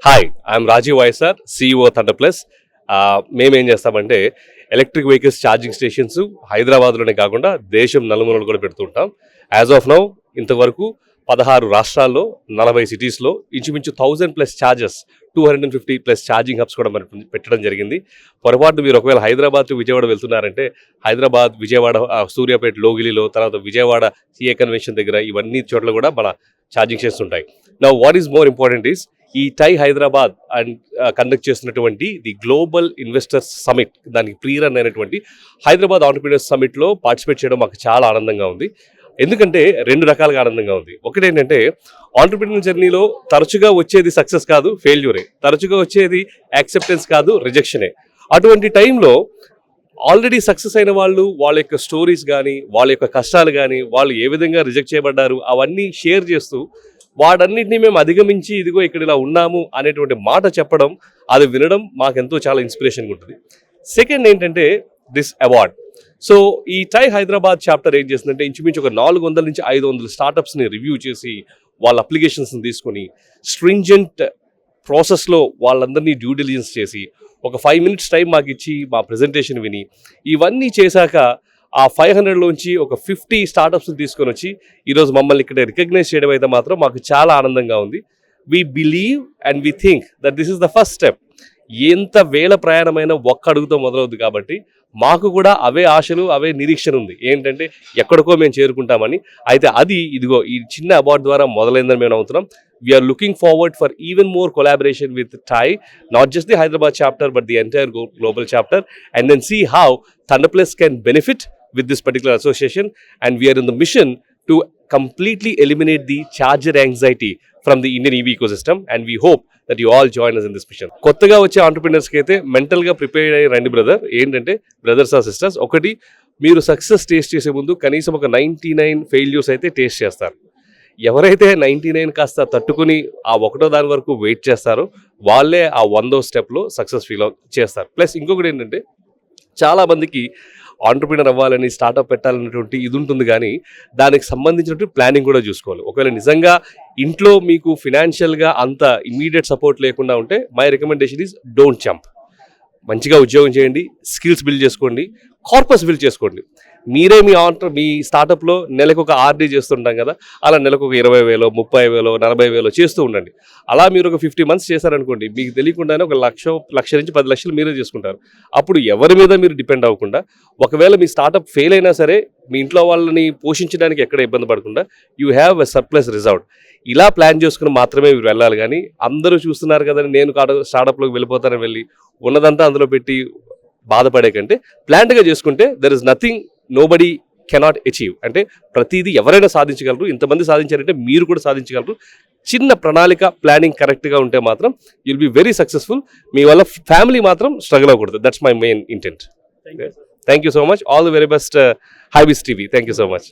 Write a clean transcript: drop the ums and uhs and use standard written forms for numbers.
Hi, I'm Rajeev YSR, CEO thunder plus. మేమేం చేస్తామంటే electric vehicles charging stations హైదరాబాద్లోనే కాకుండా దేశం నలుమూలలు కూడా పెడుతుంటాం. యాజ్ ఆఫ్ నౌ ఇంతవరకు 16 రాష్ట్రాల్లో 40 సిటీస్లో ఇంచుమించు 1000+ ఛార్జెస్, 250+ ఛార్జింగ్ హబ్స్ కూడా మనం పెట్టడం జరిగింది. పొరపాటు మీరు ఒకవేళ హైదరాబాద్ టు విజయవాడ వెళ్తున్నారంటే హైదరాబాద్, విజయవాడ, సూర్యాపేట, లోగిలిలో, తర్వాత విజయవాడ CA కన్వెన్షన్ దగ్గర ఇవన్నీ చోట్ల కూడా మన ఛార్జింగ్ స్టేషన్స్ ఉంటాయి. Now what is more important is ఈ టై హైదరాబాద్ అండ్ కండక్ట్ చేస్తున్నటువంటి ది గ్లోబల్ ఇన్వెస్టర్స్ సమిట్, దానికి ప్రీ రన్ అయినటువంటి హైదరాబాద్ ఆంటర్‌ప్రెన్యూర్స్ సమిట్లో పార్టిసిపేట్ చేయడం మాకు చాలా ఆనందంగా ఉంది. ఎందుకంటే 2 రకాలుగా ఆనందంగా ఉంది. ఒకటి ఏంటంటే ఆంటర్‌ప్రెన్యూర్ జర్నీలో తరచుగా వచ్చేది సక్సెస్ కాదు, ఫెయిల్యూరే. తరచుగా వచ్చేది యాక్సెప్టెన్స్ కాదు, రిజెక్షనే. అటువంటి టైంలో ఆల్రెడీ సక్సెస్ అయిన వాళ్ళు, వాళ్ళ యొక్క స్టోరీస్ కానీ, వాళ్ళ యొక్క కష్టాలు కానీ, వాళ్ళు ఏ విధంగా రిజెక్ట్ చేయబడ్డారు అవన్నీ షేర్ చేస్తూ వాటన్నిటిని మేము అధిగమించి ఇదిగో ఇక్కడ ఇలా ఉన్నాము అనేటువంటి మాట చెప్పడం, అది వినడం మాకెంతో చాలా ఇన్స్పిరేషన్గా ఉంటుంది. సెకండ్ ఏంటంటే దిస్ అవార్డ్. సో ఈ టై హైదరాబాద్ చాప్టర్ ఏం చేస్తుందంటే ఇంచుమించు ఒక 400 నుంచి 500 స్టార్టప్స్ని రివ్యూ చేసి వాళ్ళ అప్లికేషన్స్ని తీసుకొని స్ట్రింజెంట్ ప్రాసెస్లో వాళ్ళందరినీ డ్యూ డిలిజెన్స్ చేసి ఒక 5 minutes టైం మాకు ఇచ్చి మా ప్రజెంటేషన్ విని ఇవన్నీ చేశాక ఆ 500లోంచి ఒక 50 స్టార్టప్స్ని తీసుకొని వచ్చి ఈరోజు మమ్మల్ని ఇక్కడ రికగ్నైజ్ చేయడం అయితే మాత్రం మాకు చాలా ఆనందంగా ఉంది. We believe and we think that this is the first step. ఎంత వేల ప్రయాణమైన ఒక్క అడుగుతో మొదలవుద్ది కాబట్టి మాకు కూడా అవే ఆశలు, అవే నిరీక్షణ ఉంది. ఏంటంటే ఎక్కడికో మేము చేరుకుంటామని. అయితే అది ఇదిగో ఈ చిన్న అవార్డు ద్వారా మొదలైందని మేము నమ్ముతున్నాం. We're looking forward for even more collaboration with TiE, not just the Hyderabad chapter but the entire global chapter, and then see how Thunder Plus can benefit with this particular association, and we are in the mission to completely eliminate the charger anxiety from the Indian EV ecosystem, and we hope that you all join us in this mission. కొత్తగా వచ్చే ఆంటర్‌ప్రెన్యూర్స్కి అయితే మెంటల్గా prepare అయ్యి రండి brother. ఏంటంటే brothers are sisters, ఒకటి మీరు success taste చేసే ముందు కనీసం ఒక 99 ఫెయిల్యూర్స్ అయితే టేస్ట్ చేస్తారు. ఎవరైతే 99 కాస్త తట్టుకుని ఆ ఒకటో దాని వరకు వెయిట్ చేస్తారో వాళ్ళే ఆ 100వ స్టెప్లో సక్సెస్ ఫీల్ చేస్తారు. ప్లస్ ఇంకొకటి ఏంటంటే చాలామందికి ఆంటర్‌ప్రెన్యూర్ అవ్వాలని, స్టార్ట్అప్ పెట్టాలనేటువంటి ఇది ఉంటుంది, కానీ దానికి సంబంధించినటువంటి ప్లానింగ్ కూడా చూసుకోవాలి. ఒకవేళ నిజంగా ఇంట్లో మీకు ఫినాన్షియల్గా అంత ఇమీడియట్ సపోర్ట్ లేకుండా ఉంటే my recommendation is don't jump. మంచిగా ఉద్యోగం చేయండి, స్కిల్స్ బిల్డ్ చేసుకోండి, కార్పస్ బిల్డ్ చేసుకోండి. మీరే మీ స్టార్టప్లో నెలకు ఒక RD చేస్తుంటాం కదా, అలా నెలకు ఒక 20,000, 30,000, 40,000 చేస్తూ ఉండండి. అలా మీరు ఒక 50 months చేశారనుకోండి, మీకు తెలియకుండానే ఒక లక్ష నుంచి 10 లక్షలు మీరే చేసుకుంటారు. అప్పుడు ఎవరి మీద మీరు డిపెండ్ అవ్వకుండా, ఒకవేళ మీ స్టార్టప్ ఫెయిల్ అయినా సరే మీ ఇంట్లో వాళ్ళని పోషించడానికి ఎక్కడ ఇబ్బంది పడకుండా you have a surplus reserved. ఇలా ప్లాన్ చేసుకుని మాత్రమే మీరు వెళ్ళాలి. కానీ అందరూ చూస్తున్నారు కదని నేను స్టార్టప్లోకి వెళ్ళిపోతానని వెళ్ళి ఉన్నదంతా అందులో పెట్టి బాధపడే కంటే ప్లాన్డ్గా చేసుకుంటే there is nothing nobody cannot achieve. అంటే ప్రతిదీ ఎవరైనా సాధించగలరు. ఇంతమంది సాధించారంటే మీరు కూడా సాధించగలరు. చిన్న ప్రణాళిక, ప్లానింగ్ కరెక్ట్గా ఉంటే మాత్రం యుల్ బి వెరీ సక్సెస్ఫుల్. మీ వల్ల ఫ్యామిలీ మాత్రం స్ట్రగుల్ అవ్వకూడదు. That's my main intent. Thank you so much. All the very best హైబీస్ TV. Thank you so much.